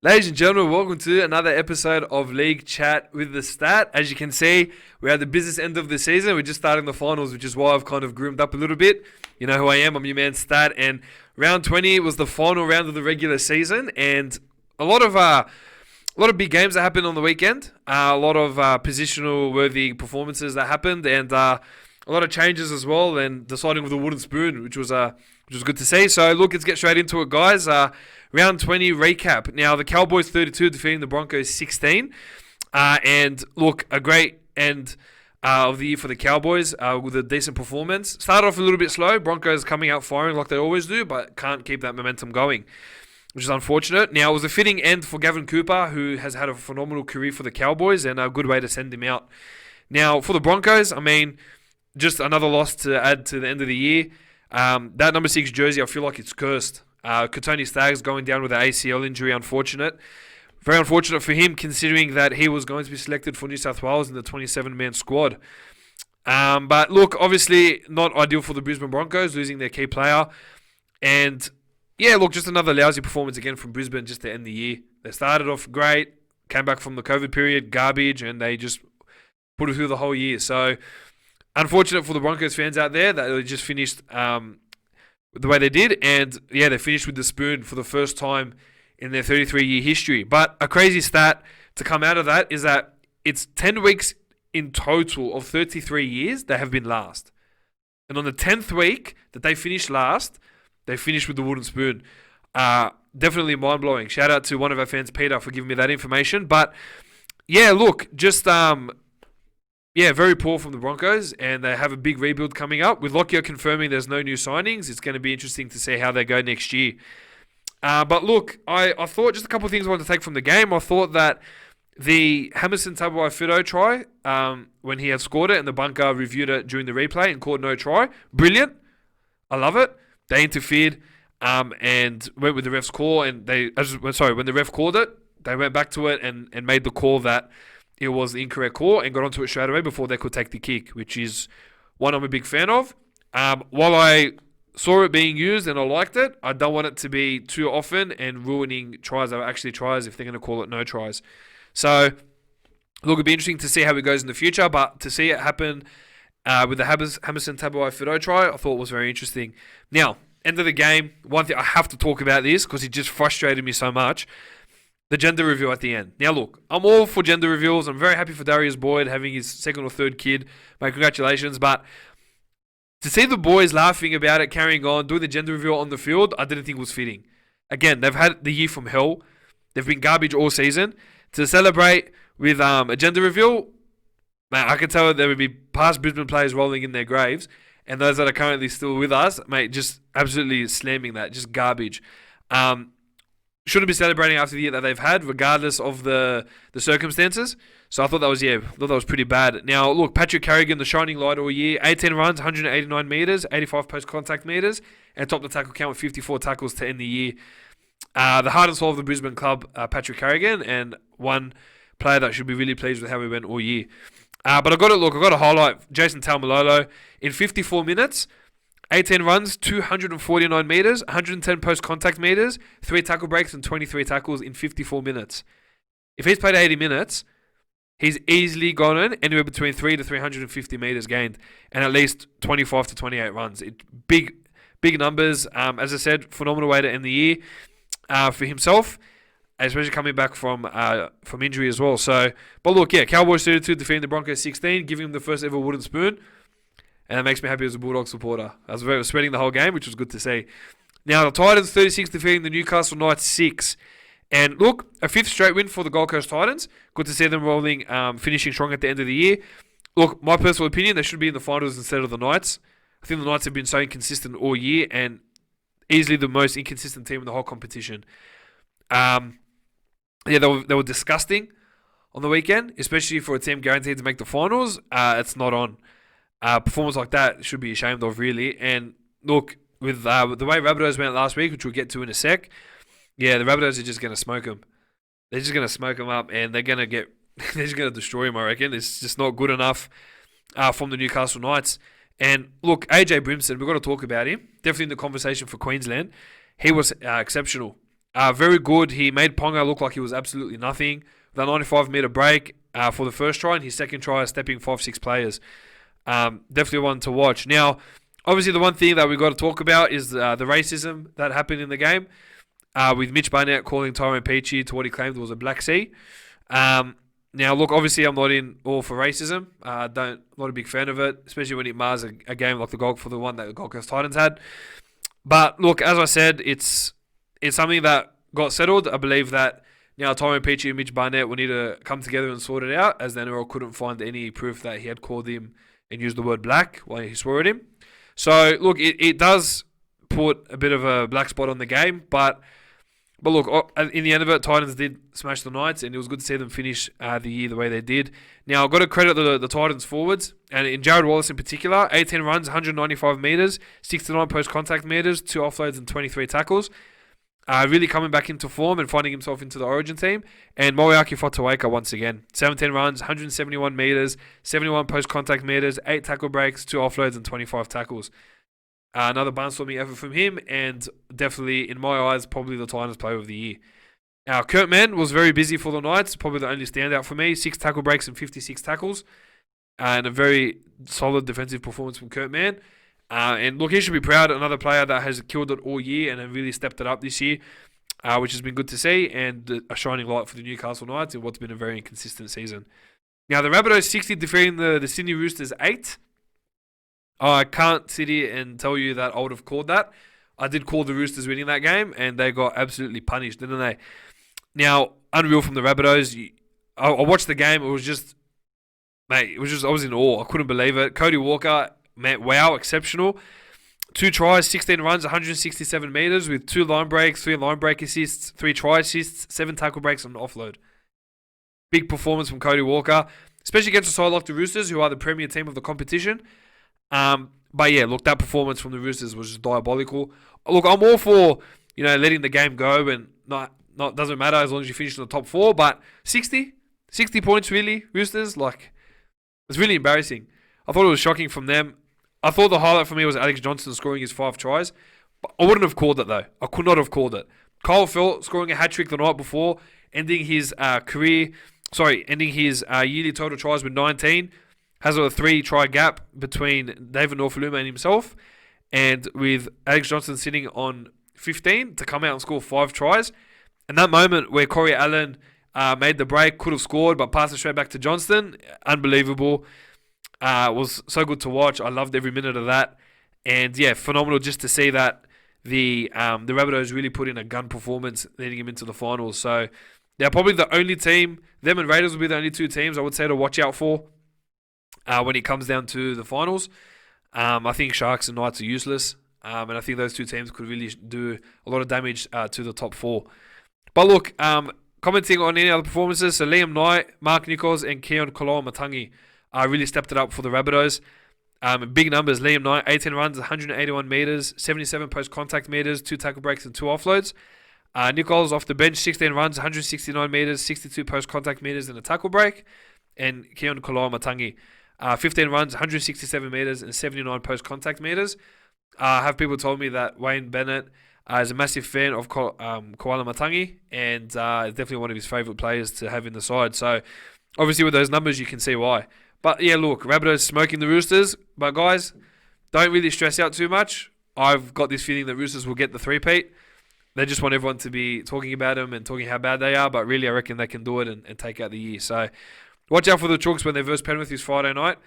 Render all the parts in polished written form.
Ladies and gentlemen, welcome to another episode of League Chat with the Stat. As you can see, we're at the business end of the season. We're just starting the finals, which is why I've kind of groomed up a little bit. You know who I am. I'm your man Stat, and round 20 was the final round of the regular season, and a lot of big games that happened on the weekend. A lot of positional worthy performances that happened, and a lot of changes as well. And deciding with a wooden spoon, which was good to see. So look, let's get straight into it, guys. Round 20 recap. Now, the Cowboys 32 defeating the Broncos 16. And look, a great end of the year for the Cowboys with a decent performance. Started off a little bit slow. Broncos coming out firing like they always do, but can't keep that momentum going, which is unfortunate. Now, it was a fitting end for Gavin Cooper, who has had a phenomenal career for the Cowboys, and a good way to send him out. Now, for the Broncos, I mean, just another loss to add to the end of the year. That number 6 jersey, I feel like it's cursed. Katoni Staggs going down with an ACL injury, unfortunate. Very unfortunate for him, considering that he was going to be selected for New South Wales in the 27-man squad. But look, obviously not ideal for the Brisbane Broncos, losing their key player. And yeah, look, just another lousy performance again from Brisbane just to end the year. They started off great, came back from the COVID period, garbage, and they just put it through the whole year. So unfortunate for the Broncos fans out there that they just finished the way they did, and yeah, they finished with the spoon for the first time in their 33-year history. But a crazy stat to come out of that is that it's 10 weeks in total of 33 years they have been last. And on the 10th week that they finished last, they finished with the wooden spoon. Definitely mind-blowing. Shout out to one of our fans, Peter, for giving me that information. But yeah, look, just very poor from the Broncos, and they have a big rebuild coming up. With Lockyer confirming there's no new signings, it's going to be interesting to see how they go next year. But look, I thought just a couple of things I wanted to take from the game. I thought that the Hamilton Tabuai-Fidow try, when he had scored it and the bunker reviewed it during the replay and called no try, brilliant. I love it. They interfered and went with the ref's call, and when the ref called it, they went back to it and made the call that it was the incorrect call and got onto it straight away before they could take the kick, which is one I'm a big fan of. While I saw it being used and I liked it, I don't want it to be too often and ruining tries that are actually tries if they're going to call it no tries. So, look, it'll be interesting to see how it goes in the future, but to see it happen with the Hamilton Tabuai-Fidow try, I thought was very interesting. Now, end of the game, one thing I have to talk about this because it just frustrated me so much. The gender reveal at the end. Now, look, I'm all for gender reveals. I'm very happy for Darius Boyd having his second or third kid. Mate, congratulations. But to see the boys laughing about it, carrying on, doing the gender reveal on the field, I didn't think was fitting. Again, they've had the year from hell. They've been garbage all season. To celebrate with a gender reveal, mate, I can tell that there would be past Brisbane players rolling in their graves. And those that are currently still with us, mate, just absolutely slamming that. Just garbage. Shouldn't be celebrating after the year that they've had, regardless of the circumstances. So I thought that was pretty bad. Now, look, Patrick Carrigan, the shining light all year, 18 runs, 189 metres, 85 post-contact metres, and topped the tackle count with 54 tackles to end the year. The heart and soul of the Brisbane club, Patrick Carrigan, and one player that should be really pleased with how he went all year. But I got to highlight Jason Taumalolo in 54 minutes. 18 runs, 249 metres, 110 post-contact metres, 3 tackle breaks and 23 tackles in 54 minutes. If he's played 80 minutes, he's easily gotten anywhere between 3 to 350 metres gained and at least 25 to 28 runs. Big numbers. As I said, phenomenal way to end the year for himself, especially coming back from injury as well. So, but look, yeah, Cowboys 32 defeating the Broncos 16, giving him the first ever wooden spoon. And that makes me happy as a Bulldog supporter. I was sweating the whole game, which was good to see. Now, the Titans 36 defeating the Newcastle Knights 6. And look, a 5th straight win for the Gold Coast Titans. Good to see them rolling, finishing strong at the end of the year. Look, my personal opinion, they should be in the finals instead of the Knights. I think the Knights have been so inconsistent all year and easily the most inconsistent team in the whole competition. They were disgusting on the weekend, especially for a team guaranteed to make the finals. It's not on. Performance like that should be ashamed of, really. And look, with the way Rabbitohs went last week, which we'll get to in a sec, yeah, the Rabbitohs are just going to smoke them. They're just going to smoke them up, and they're just going to destroy them, I reckon. It's just not good enough from the Newcastle Knights. And look, AJ Brimson, we've got to talk about him. Definitely in the conversation for Queensland. He was exceptional. Very good. He made Ponga look like he was absolutely nothing. The 95-meter break for the first try, and his second try stepping 5-6 players. Definitely one to watch. Now, obviously, the one thing that we've got to talk about is the racism that happened in the game, with Mitch Barnett calling Tyrone Peachy to what he claimed was a black sea. Now, look, obviously, I'm not in all for racism. Not a big fan of it, especially when it mars a game like the one that the Gold Coast Titans had. But look, as I said, it's something that got settled. I believe that now Tyrone Peachy and Mitch Barnett will need to come together and sort it out, as the NRL couldn't find any proof that he had called him and used the word black while he swore at him. So, look, it does put a bit of a black spot on the game, but look, in the end of it, Titans did smash the Knights, and it was good to see them finish the year the way they did. Now, I've got to credit the Titans forwards, and in Jared Wallace in particular, 18 runs, 195 metres, 69 post-contact metres, 2 offloads and 23 tackles. Really coming back into form and finding himself into the Origin team. And Moeaki Fotuaika once again. 17 runs, 171 metres, 71 post-contact metres, 8 tackle breaks, 2 offloads and 25 tackles. Another barnstorming effort from him, and definitely, in my eyes, probably the Titans player of the year. Now, Kurt Mann was very busy for the Knights, probably the only standout for me. 6 tackle breaks and 56 tackles. And a very solid defensive performance from Kurt Mann. And look, he should be proud. Another player that has killed it all year and have really stepped it up this year, which has been good to see, and a shining light for the Newcastle Knights in what's been a very inconsistent season. Now, the Rabbitohs 60 defeating the Sydney Roosters 8. I can't sit here and tell you that I would have called that. I did call the Roosters winning that game, and they got absolutely punished, didn't they? Now, unreal from the Rabbitohs. I watched the game. It was just, mate, I was in awe. I couldn't believe it. Cody Walker, man, wow, exceptional. 2 tries, 16 runs, 167 metres with 2 line breaks, 3 line break assists, 3 try assists, 7 tackle breaks and an offload. Big performance from Cody Walker, especially against a side like the Roosters, who are the premier team of the competition. But yeah, look, that performance from the Roosters was just diabolical. Look, I'm all for, letting the game go and not doesn't matter as long as you finish in the top 4. But 60 points really, Roosters, it's really embarrassing. I thought it was shocking from them. I thought the highlight for me was Alex Johnston scoring his 5 tries. But I wouldn't have called it though. I could not have called it. Kyle Felt scoring a hat trick the night before, ending his yearly total tries with 19. Has a 3-try gap between David Norfoluma and himself, and with Alex Johnston sitting on 15 to come out and score 5 tries. And that moment where Corey Allen made the break, could have scored, but passed it straight back to Johnston, unbelievable. Was so good to watch. I loved every minute of that, and yeah, phenomenal just to see that the Rabbitohs really put in a gun performance, leading him into the finals. So they're probably the only team. Them and Raiders will be the only 2 teams I would say to watch out for. When it comes down to the finals, I think Sharks and Knights are useless, and I think those 2 teams could really do a lot of damage to the top 4. But look, commenting on any other performances, so Liam Knight, Mark Nichols, and Keon Koloamatangi really stepped it up for the Rabbitohs. Big numbers, Liam Knight, 18 runs, 181 metres, 77 post-contact metres, 2 tackle breaks and 2 offloads. Nichols off the bench, 16 runs, 169 metres, 62 post-contact metres and a tackle break. And Keon Koloamatangi, 15 runs, 167 metres and 79 post-contact metres. Have people told me that Wayne Bennett is a massive fan of Koloamatangi, and is definitely one of his favourite players to have in the side. So obviously with those numbers you can see why. But yeah, look, Rabbitohs smoking the Roosters. But guys, don't really stress out too much. I've got this feeling that Roosters will get the 3-peat. They just want everyone to be talking about them and talking how bad they are, but really I reckon they can do it and take out the year. So watch out for the Chooks when they verse Penrith this Friday night.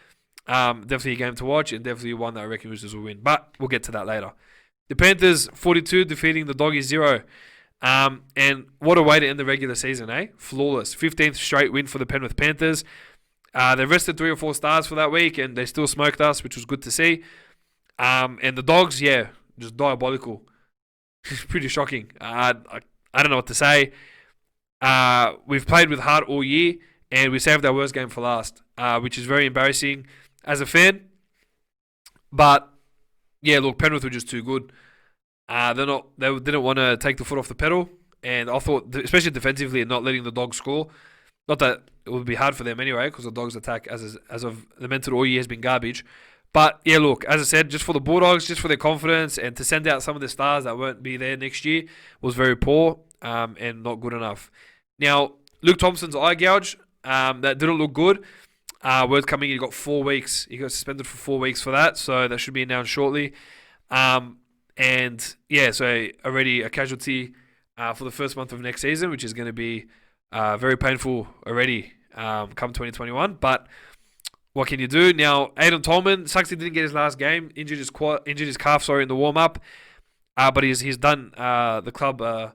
Definitely a game to watch, and definitely one that I reckon Roosters will win. But we'll get to that later. The Panthers 42 defeating the Doggies 0. And what a way to end the regular season, eh? Flawless. 15th straight win for the Penrith Panthers. They rested 3 or 4 stars for that week, and they still smoked us, which was good to see. And the Dogs, yeah, just diabolical. Pretty shocking. I don't know what to say. We've played with heart all year, and we saved our worst game for last, which is very embarrassing as a fan. But yeah, look, Penrith were just too good. They didn't want to take the foot off the pedal, and I thought, especially defensively, and not letting the Dogs score. Not that it would be hard for them anyway, because the Dogs' attack, as of lamented all year, has been garbage. But yeah, look, as I said, just for the Bulldogs, just for their confidence, and to send out some of the stars that won't be there next year, was very poor. and not good enough. Now, Luke Thompson's eye gouge, that didn't look good. Word coming in, he got 4 weeks. He got suspended for 4 weeks for that, so that should be announced shortly. And yeah, so already a casualty for the first month of next season, which is going to be very painful already come 2021. But what can you do? Now, Aiden Tolman, sucks he didn't get his last game, injured his calf, in the warm-up. But he's done the club a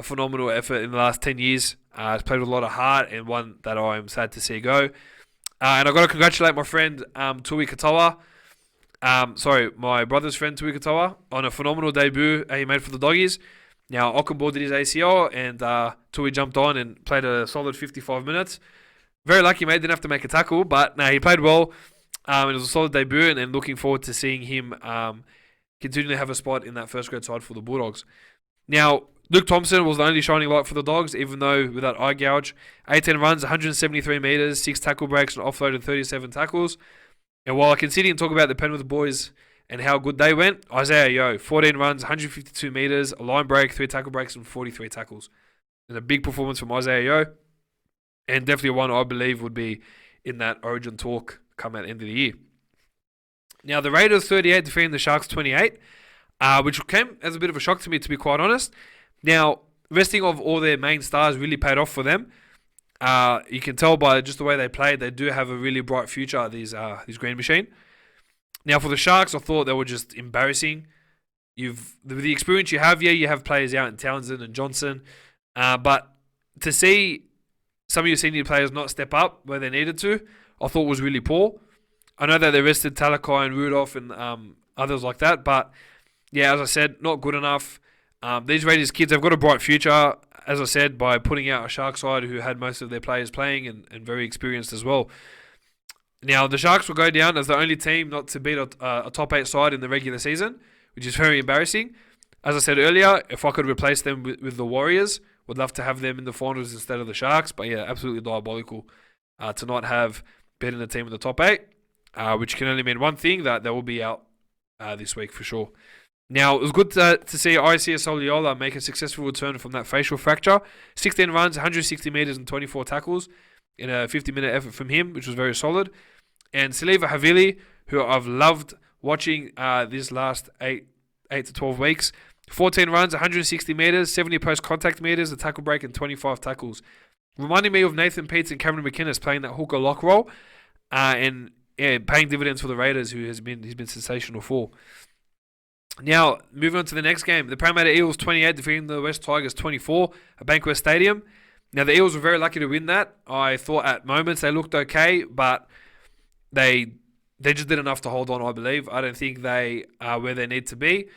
phenomenal effort in the last 10 years. He's played with a lot of heart, and one that I'm sad to see go. And I've got to congratulate my friend Tui Katoa. My brother's friend Tui Katoa on a phenomenal debut he made for the Doggies. Now, Ockenball did his ACL, and Tui jumped on and played a solid 55 minutes. Very lucky, mate. Didn't have to make a tackle, but no, he played well. It was a solid debut, and looking forward to seeing him continue to have a spot in that first grade side for the Bulldogs. Now, Luke Thompson was the only shining light for the Dogs, even though with that eye gouge. 18 runs, 173 metres, 6 tackle breaks, and offloaded 37 tackles. And while I can sit here and talk about the Penrith boys and how good they went, Isaiah Yeo, 14 runs, 152 metres, a line break, 3 tackle breaks, and 43 tackles. And a big performance from Isaiah Yeo. And definitely one I believe would be in that Origin talk come at the end of the year. Now, the Raiders 38 defeating the Sharks 28, which came as a bit of a shock to me, to be quite honest. Now, resting of all their main stars really paid off for them. You can tell by just the way they played, they do have a really bright future, these Green Machine. Now, for the Sharks, I thought they were just embarrassing. With the experience you have, you have players out in Townsend and Johnson. But to see some of your senior players not step up where they needed to, I thought was really poor. I know that they rested Talakai and Rudolph and others like that, but yeah, as I said, not good enough. These Raiders kids have got a bright future, as I said, by putting out a Sharks side who had most of their players playing and very experienced as well. Now, the Sharks will go down as the only team not to beat a top 8 side in the regular season, which is very embarrassing. As I said earlier, if I could replace them with the Warriors, would love to have them in the finals instead of the Sharks. But yeah, absolutely diabolical to not have beaten a team in the top 8, which can only mean one thing, that they will be out this week for sure. Now, it was good to see Isiah Soliola make a successful return from that facial fracture. 16 runs, 160 metres and 24 tackles in a 50-minute effort from him, which was very solid. And Saliva Havili, who I've loved watching this last 8 to 12 weeks. 14 runs, 160 metres, 70 post-contact metres, a tackle break, and 25 tackles. Reminding me of Nathan Peets and Cameron McInnes playing that hooker lock role, and paying dividends for the Raiders, he's been sensational for. Now, moving on to the next game, the Parramatta Eels 28 defeating the West Tigers 24 at Bankwest Stadium. Now, the Eels were very lucky to win that. I thought at moments they looked okay, but they just did enough to hold on, I believe. I don't think they are where they need to be.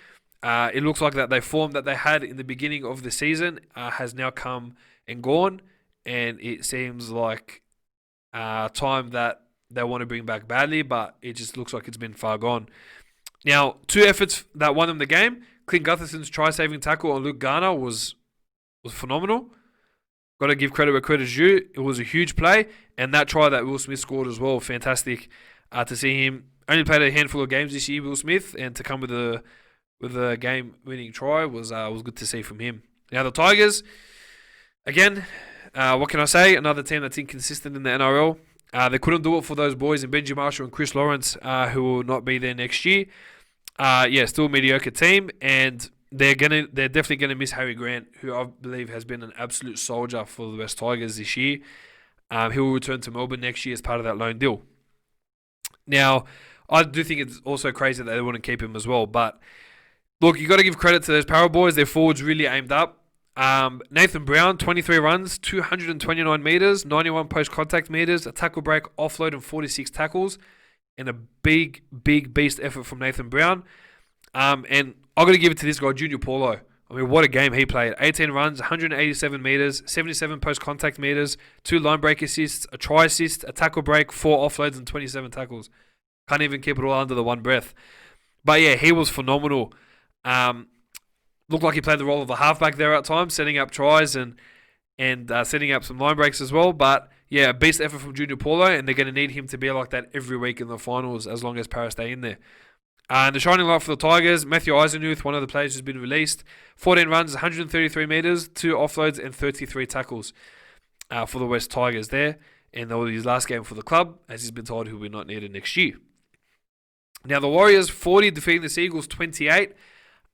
It looks like that they form that they had in the beginning of the season has now come and gone, and it seems like time that they want to bring back badly, but it just looks like it's been far gone. Now, 2 efforts that won them the game. Clint Gutherson's try-saving tackle on Luke Garner was phenomenal. Got to give credit where credit's due. It was a huge play, and that try that Will Smith scored as well, fantastic to see him. Only played a handful of games this year, Will Smith, and to come with a game-winning try was good to see from him. Now, the Tigers, again, what can I say? Another team that's inconsistent in the NRL. They couldn't do it for those boys in Benji Marshall and Chris Lawrence, who will not be there next year. Still a mediocre team, and they're definitely gonna miss Harry Grant, who I believe has been an absolute soldier for the West Tigers this year. He will return to Melbourne next year as part of that loan deal. Now, I do think it's also crazy that they wouldn't keep him as well. But look, you got to give credit to those Para boys. Their forwards really aimed up. Nathan Brown, 23 runs, 229 metres, 91 post-contact metres, a tackle break, offload, and 46 tackles. And a big beast effort from Nathan Brown. And I've got to give it to this guy, Junior Paulo. I mean, what a game he played. 18 runs, 187 metres, 77 post-contact metres, 2 line break assists, a try assist, a tackle break, 4 offloads, and 27 tackles. Can't even keep it all under the one breath. But yeah, he was phenomenal. Looked like he played the role of the halfback there at times, setting up tries and setting up some line breaks as well. But yeah, a beast effort from Junior Paulo, and they're going to need him to be like that every week in the finals as long as Paris stay in there. And the shining light for the Tigers, Matthew Eisenuth, one of the players who's been released. 14 runs, 133 metres, 2 offloads and 33 tackles for the West Tigers there. And that was his last game for the club, as he's been told he'll be not needed next year. Now the Warriors, 40, defeating the Seagulls, 28.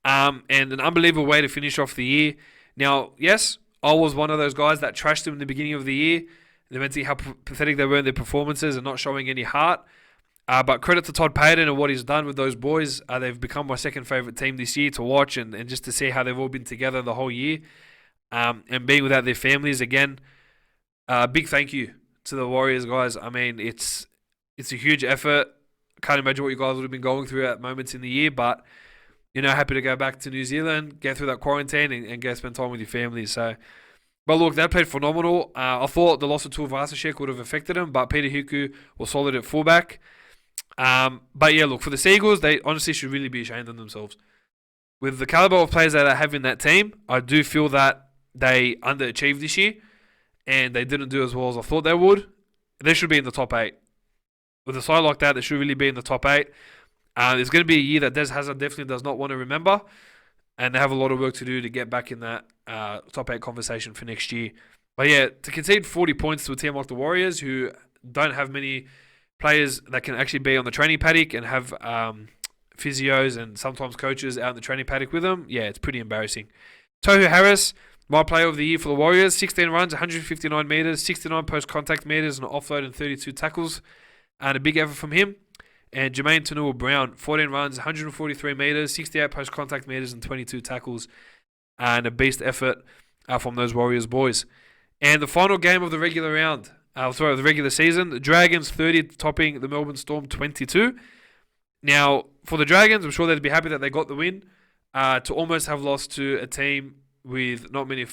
And an unbelievable way to finish off the year. Now, yes, I was one of those guys that trashed them in the beginning of the year. They meant to see how pathetic they were in their performances and not showing any heart. But credit to Todd Payton and what he's done with those boys. They've become my second favourite team this year to watch and just to see how they've all been together the whole year. And being without their families again. Big thank you to the Warriors, guys. I mean, it's a huge effort. Can't imagine what you guys would have been going through at moments in the year, but happy to go back to New Zealand, get through that quarantine, and go spend time with your families. So, but look, they played phenomenal. I thought the loss of Tua Vasashek would have affected them, but Peter Hiku was solid at fullback. But yeah, look, for the Seagulls, they honestly should really be ashamed of themselves. With the caliber of players that they have in that team, I do feel that they underachieved this year, and they didn't do as well as I thought they would. They should be in the top 8. With a side like that, they should really be in the top 8. It's going to be a year that Des Hazard definitely does not want to remember, and they have a lot of work to do to get back in that top 8 conversation for next year. But yeah, to concede 40 points to a team like the Warriors, who don't have many players that can actually be on the training paddock and have physios and sometimes coaches out in the training paddock with them, yeah, it's pretty embarrassing. Tohu Harris, my player of the year for the Warriors, 16 runs, 159 metres, 69 post-contact metres, and an offload and 32 tackles. And a big effort from him. And Jermaine Tanua-Brown, 14 runs, 143 metres, 68 post-contact metres, and 22 tackles. And a beast effort from those Warriors boys. And the final game of the regular round, the regular season, the Dragons 30 topping the Melbourne Storm 22. Now, for the Dragons, I'm sure they'd be happy that they got the win. To almost have lost to a team with not many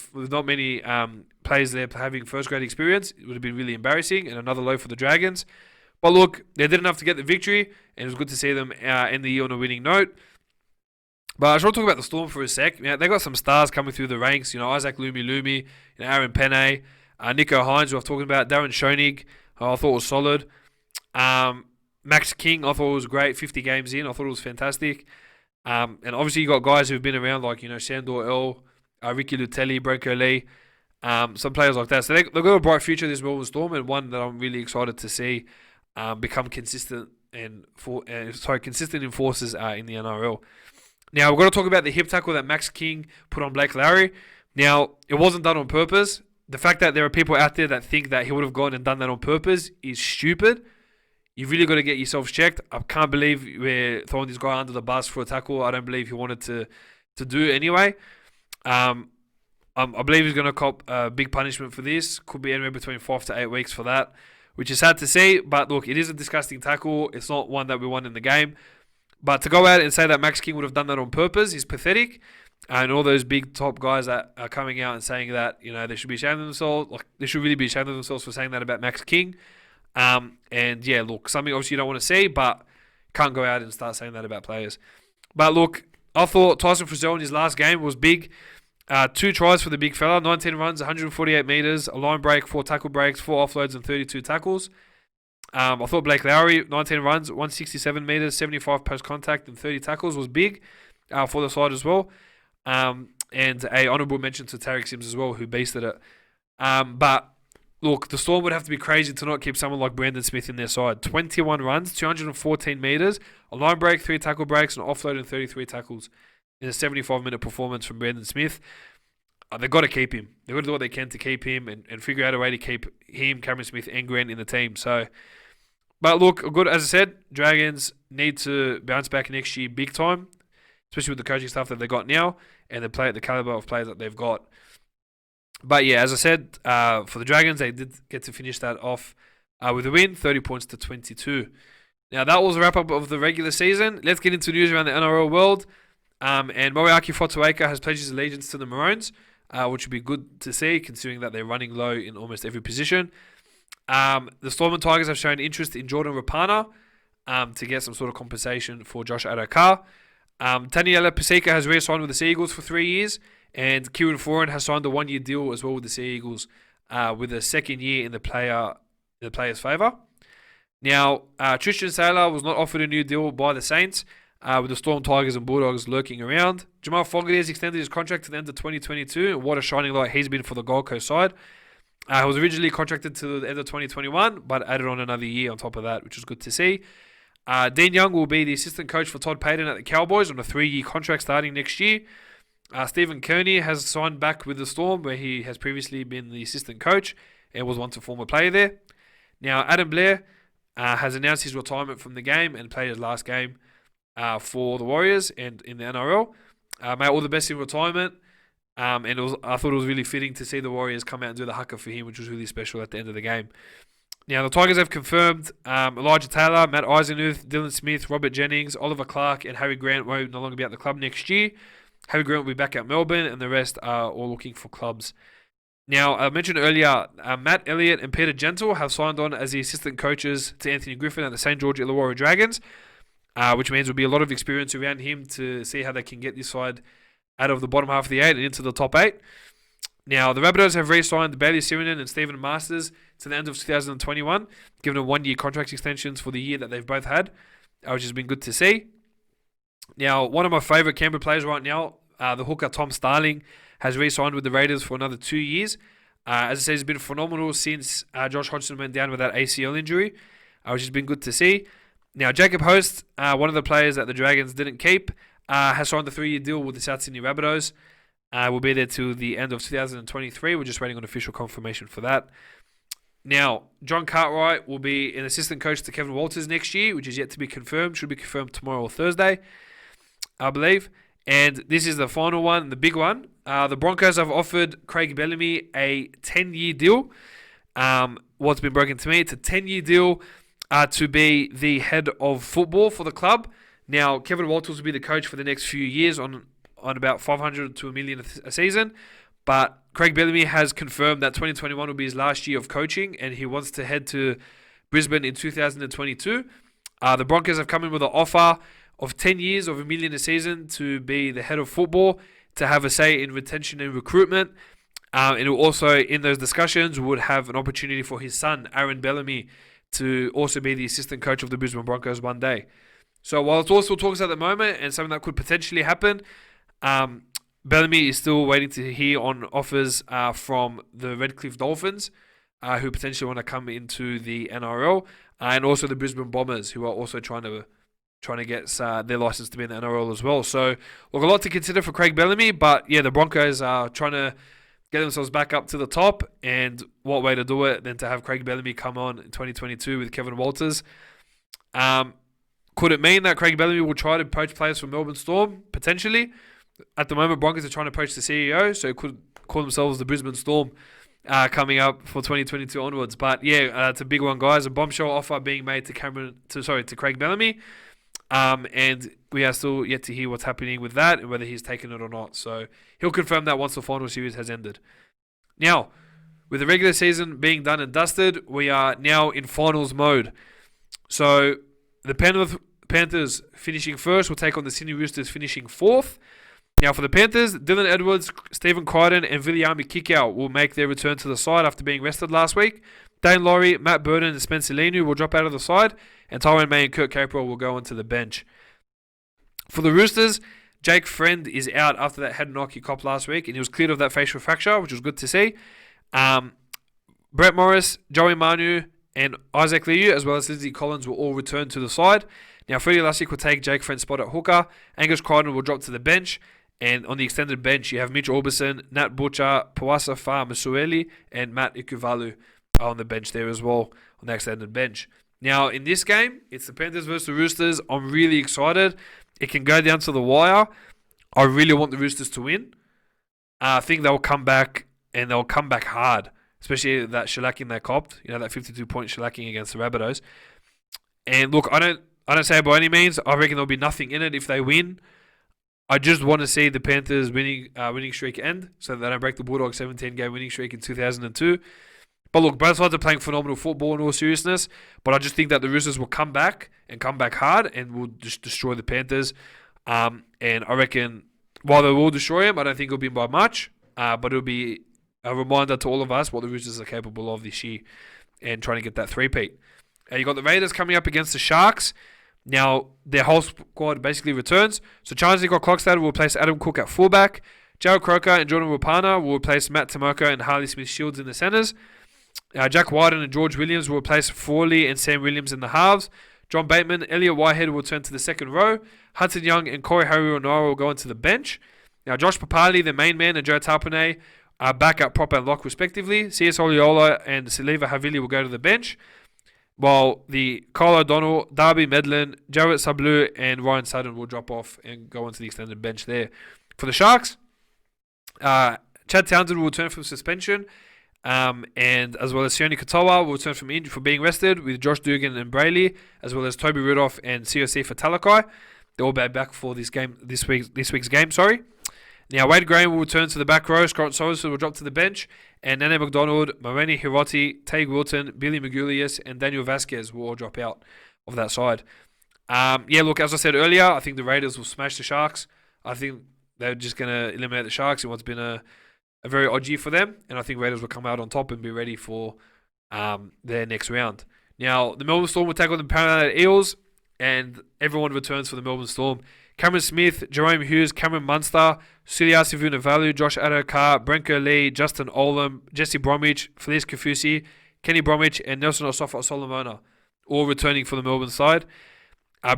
players there having first grade experience, it would have been really embarrassing, and another low for the Dragons. But look, they did enough to get the victory, and it was good to see them end the year on a winning note. But I just want to talk about the Storm for a sec. They got some stars coming through the ranks. Isaac Lumi, Aaron Penne, Nico Hines, who I've talked about, Darren Schoenig, who I thought was solid. Max King, I thought was great, 50 games in. I thought it was fantastic. And obviously you got guys who've been around like, Sandor L, Ricky Lutelli, Branko Lee, some players like that. So they've got a bright future, this Melbourne Storm, and one that I'm really excited to see become consistent enforcers in the NRL. Now, we've got to talk about the hip tackle that Max King put on Blake Lowry. Now, it wasn't done on purpose. The fact that there are people out there that think that he would have gone and done that on purpose is stupid. You've really got to get yourselves checked. I can't believe we're throwing this guy under the bus for a tackle. I don't believe he wanted to do it anyway. I believe he's going to cop a big punishment for this. Could be anywhere between 5 to 8 weeks for that, which is sad to see. But look, it is a disgusting tackle. It's not one that we won in the game. But to go out and say that Max King would have done that on purpose is pathetic. And all those big top guys that are coming out and saying that, they should be ashamed of themselves. Like, they should really be ashamed of themselves for saying that about Max King. And yeah, look, something obviously you don't want to see, but can't go out and start saying that about players. But look, I thought Tyson Frizell in his last game was big. 2 tries for the big fella, 19 runs, 148 metres, a line break, 4 tackle breaks, 4 offloads and 32 tackles. I thought Blake Lowry, 19 runs, 167 metres, 75 post-contact and 30 tackles was big for the side as well. And a honourable mention to Tarek Sims as well, who beasted it. But look, the Storm would have to be crazy to not keep someone like Brandon Smith in their side. 21 runs, 214 metres, a line break, 3 tackle breaks, an offload and 33 tackles in a 75-minute performance from Brandon Smith. They've got to keep him. They've got to do what they can to keep him and figure out a way to keep him, Cameron Smith and Grant in the team. So, but look, good. As I said, Dragons need to bounce back next year big time, especially with the coaching staff that they got now and the caliber of players that they've got. But yeah, as I said, for the Dragons, they did get to finish that off with a win, 30 points to 22. Now, that was a wrap-up of the regular season. Let's get into news around the NRL world. And Moeaki Fotuaika has pledged his allegiance to the Maroons, which would be good to see, considering that they're running low in almost every position. The Storm and Tigers have shown interest in Jordan Rapana to get some sort of compensation for Josh Adokar. Taniela Paseka has re-signed with the Sea Eagles for 3 years, and Kieran Foran has signed a 1-year deal as well with the Sea Eagles, with a second year in the player's favour. Now, Tristan Saylor was not offered a new deal by the Saints, with the Storm, Tigers and Bulldogs lurking around. Jamal Fogarty has extended his contract to the end of 2022, and what a shining light he's been for the Gold Coast side. He was originally contracted to the end of 2021, but added on another year on top of that, which was good to see. Dean Young will be the assistant coach for Todd Payton at the Cowboys on a 3-year contract starting next year. Stephen Kearney has signed back with the Storm, where he has previously been the assistant coach and was once a former player there. Now, Adam Blair has announced his retirement from the game and played his last game for the Warriors and in the NRL. Mate, all the best in retirement. And I thought it was really fitting to see the Warriors come out and do the haka for him, which was really special at the end of the game. Now, the Tigers have confirmed Elijah Taylor, Matt Eisenuth, Dylan Smith, Robert Jennings, Oliver Clark, and Harry Grant won't no longer be at the club next year. Harry Grant will be back at Melbourne, and the rest are all looking for clubs. Now, I mentioned earlier, Matt Elliott and Peter Gentle have signed on as the assistant coaches to Anthony Griffin at the St. George Illawarra Dragons, which means there'll be a lot of experience around him to see how they can get this side out of the bottom half of the 8 and into the top 8. Now, the Rabbitohs have re-signed Bailey Sirinen and Stephen Masters to the end of 2021, giving them 1-year contract extensions for the year that they've both had, which has been good to see. Now, one of my favourite Canberra players right now, the hooker Tom Starling, has re-signed with the Raiders for another 2 years. As I said, he's been phenomenal since Josh Hodgson went down with that ACL injury, which has been good to see. Now, Jacob Host, one of the players that the Dragons didn't keep, has signed a 3-year deal with the South Sydney Rabbitohs. Will be there till the end of 2023. We're just waiting on official confirmation for that. Now, John Cartwright will be an assistant coach to Kevin Walters next year, which is yet to be confirmed. Should be confirmed tomorrow or Thursday, I believe. And this is the final one, the big one. The Broncos have offered Craig Bellamy a 10-year deal. What's been broken to me, it's a 10-year deal to be the head of football for the club. Now, Kevin Walters will be the coach for the next few years on about 500 to $1 million a season. But Craig Bellamy has confirmed that 2021 will be his last year of coaching, and he wants to head to Brisbane in 2022. The Broncos have come in with an offer of 10 years of $1 million a season to be the head of football, to have a say in retention and recruitment. And also, in those discussions, would have an opportunity for his son, Aaron Bellamy, to also be the assistant coach of the Brisbane Broncos one day. So while it's also talks at the moment and something that could potentially happen, Bellamy is still waiting to hear on offers from the Redcliffe Dolphins, who potentially want to come into the NRL, and also the Brisbane Bombers, who are also trying to get their license to be in the NRL as well. So, look, a lot to consider for Craig Bellamy, but yeah, the Broncos are trying to get themselves back up to the top, and what way to do it than to have Craig Bellamy come on in 2022 with Kevin Walters. Could it mean that Craig Bellamy will try to poach players from Melbourne Storm? Potentially. At the moment, Broncos are trying to poach the CEO, so it could call themselves the Brisbane Storm coming up for 2022 onwards. But yeah, it's a big one, guys. A bombshell offer being made to Craig Bellamy. And we are still yet to hear what's happening with that and whether he's taken it or not. So he'll confirm that once the final series has ended. Now, with the regular season being done and dusted, we are now in finals mode. So the Panthers finishing first will take on the Sydney Roosters finishing fourth. Now for the Panthers, Dylan Edwards, Stephen Crichton and Viliami Kikau will make their return to the side after being rested last week. Dane Laurie, Matt Burton and Spencer Leniu will drop out of the side, and Tyrone May and Kurt Capewell will go onto the bench. For the Roosters, Jake Friend is out after that head knock he copped last week, and he was cleared of that facial fracture, which was good to see. Brett Morris, Joey Manu, and Isaac Liu, as well as Lindsay Collins, will all return to the side. Now, Freddie Lussick will take Jake Friend's spot at hooker. Angus Crichton will drop to the bench. And on the extended bench, you have Mitch Orbison, Nat Butcher, Pawasa Fa Masueli, and Matt Ikuvalu on the bench there as well, on the extended bench. Now, in this game, it's the Panthers versus the Roosters. I'm really excited. It can go down to the wire. I really want the Roosters to win. I think they'll come back, and they'll come back hard, especially that shellacking they copped, that 52-point shellacking against the Rabbitohs. And look, I don't say it by any means. I reckon there'll be nothing in it if they win. I just want to see the Panthers winning streak end so that they don't break the Bulldogs 17-game winning streak in 2002. But look, both sides are playing phenomenal football in all seriousness, but I just think that the Roosters will come back and come back hard and will just destroy the Panthers. And I reckon while they will destroy them, I don't think it'll be by much, but it'll be a reminder to all of us what the Roosters are capable of this year and trying to get that three-peat. You got the Raiders coming up against the Sharks. Now, their whole squad basically returns. So Charles Klokstad will replace Adam Cook at fullback. Jared Croker and Jordan Rapana will replace Matt Tomoko and Harley Smith-Shields in the centres. Jack Wyden and George Williams will replace Frawley and Sam Williams in the halves. John Bateman, Elliot Whitehead will turn to the second row. Hudson Young and Corey Harry-Onara will go into the bench. Now, Josh Papali, the main man, and Joe Tapane are back at prop and lock respectively. C.S. Oliola and Saliva Havili will go to the bench, while the Kyle O'Donnell, Darby Medlin, Jarrett Sablu, and Ryan Sutton will drop off and go onto the extended bench there. For the Sharks, Chad Townsend will return from suspension, and as well as Sione Katoa will return from injury for being rested, with Josh Dugan and Brayley, as well as Toby Rudolph and COC for Talakai. They'll all be back for this week's game. Now, Wade Graham will return to the back row, Scott Sorensen will drop to the bench, and Nene McDonald, Moreni Hiroti, Tague Wilton, Billy Magulius, and Daniel Vasquez will all drop out of that side. Look, as I said earlier, I think the Raiders will smash the Sharks. I think they're just going to eliminate the Sharks in what's been a very odd year for them, and I think Raiders will come out on top and be ready for their next round. Now, the Melbourne Storm will take on the Parramatta Eels, and everyone returns for the Melbourne Storm. Cameron Smith, Jerome Hughes, Cameron Munster, Suliasi Vunivalu, Josh Adokar, Brenko Lee, Justin Olam, Jesse Bromwich, Felice Kafusi, Kenny Bromwich, and Nelson Osofa Solomona, all returning for the Melbourne side.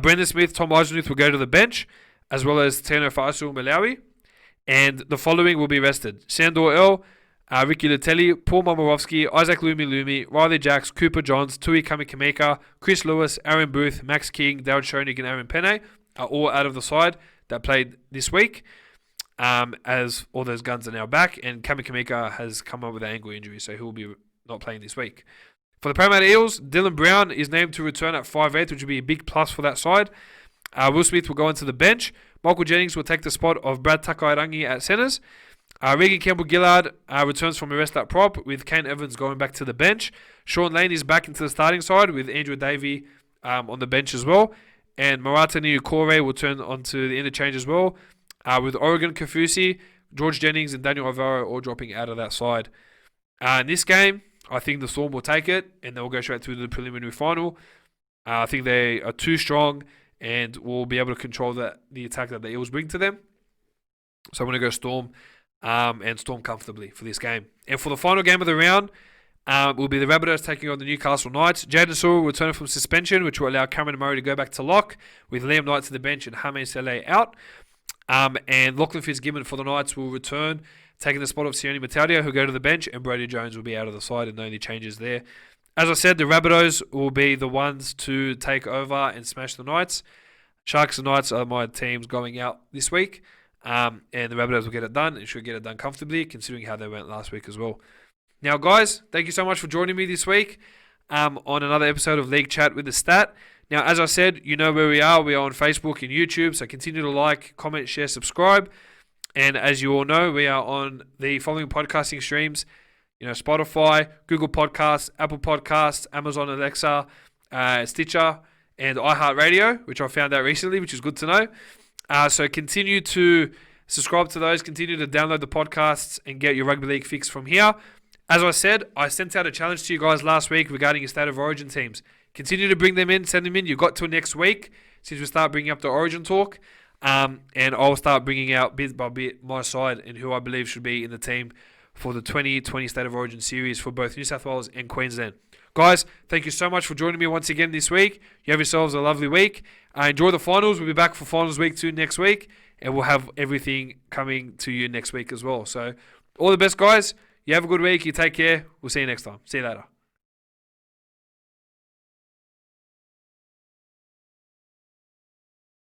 Brendan Smith, Tom Eisenhuth will go to the bench, as well as Tano Fa'asu Malawi. And the following will be rested: Sandor L, Ricky Latelli, Paul Momorowski, Isaac Lumi, Riley Jacks, Cooper Johns, Tui Kamikameka, Chris Lewis, Aaron Booth, Max King, Dale Schoenig, and Aaron Penne are all out of the side that played this week, as all those guns are now back, and Kamikameka has come up with an ankle injury, so he will be not playing this week. For the Parramatta Eels, Dylan Brown is named to return at 5'8", which will be a big plus for that side. Will Smith will go into the bench. Michael Jennings will take the spot of Brad Takairangi at centres. Regan Campbell-Gillard returns from arrest at prop, with Kane Evans going back to the bench. Sean Lane is back into the starting side, with Andrew Davey on the bench as well. And Marata Niukore will turn onto the interchange as well, with Oregon Kafusi, George Jennings, and Daniel Alvaro all dropping out of that side. In this game, I think the Storm will take it, and they'll go straight to the preliminary final. I think they are too strong and will be able to control the attack that the Eels bring to them. So I'm going to go Storm, and Storm comfortably for this game. And for the final game of the round, will be the Rabbitohs taking on the Newcastle Knights. Jaden Sewell will return from suspension, which will allow Cameron Murray to go back to lock, with Liam Knight to the bench and Hame Saleh out. And Lachlan Fitzgibbon for the Knights will return, taking the spot of Sione Mataudia, who'll go to the bench, and Brody Jones will be out of the side, and the only changes there. As I said, the Rabbitohs will be the ones to take over and smash the Knights. Sharks and Knights are my teams going out this week, and the Rabbitohs will get it done, and should get it done comfortably, considering how they went last week as well. Now, guys, thank you so much for joining me this week on another episode of League Chat with the Stat. Now, as I said, you know where we are. We are on Facebook and YouTube, so continue to like, comment, share, subscribe. And as you all know, we are on the following podcasting streams: Spotify, Google Podcasts, Apple Podcasts, Amazon Alexa, Stitcher, and iHeartRadio, which I found out recently, which is good to know. So continue to subscribe to those, continue to download the podcasts, and get your rugby league fix from here. As I said, I sent out a challenge to you guys last week regarding your State of Origin teams. Continue to bring them in, send them in. You've got till next week since we start bringing up the Origin talk. And I'll start bringing out bit by bit my side and who I believe should be in the team for the 2020 State of Origin series for both New South Wales and Queensland. Guys, thank you so much for joining me once again this week. You have yourselves a lovely week. Enjoy the finals. We'll be back for finals week 2 next week, and we'll have everything coming to you next week as well. So all the best, guys. You have a good week. You take care. We'll see you next time. See you later.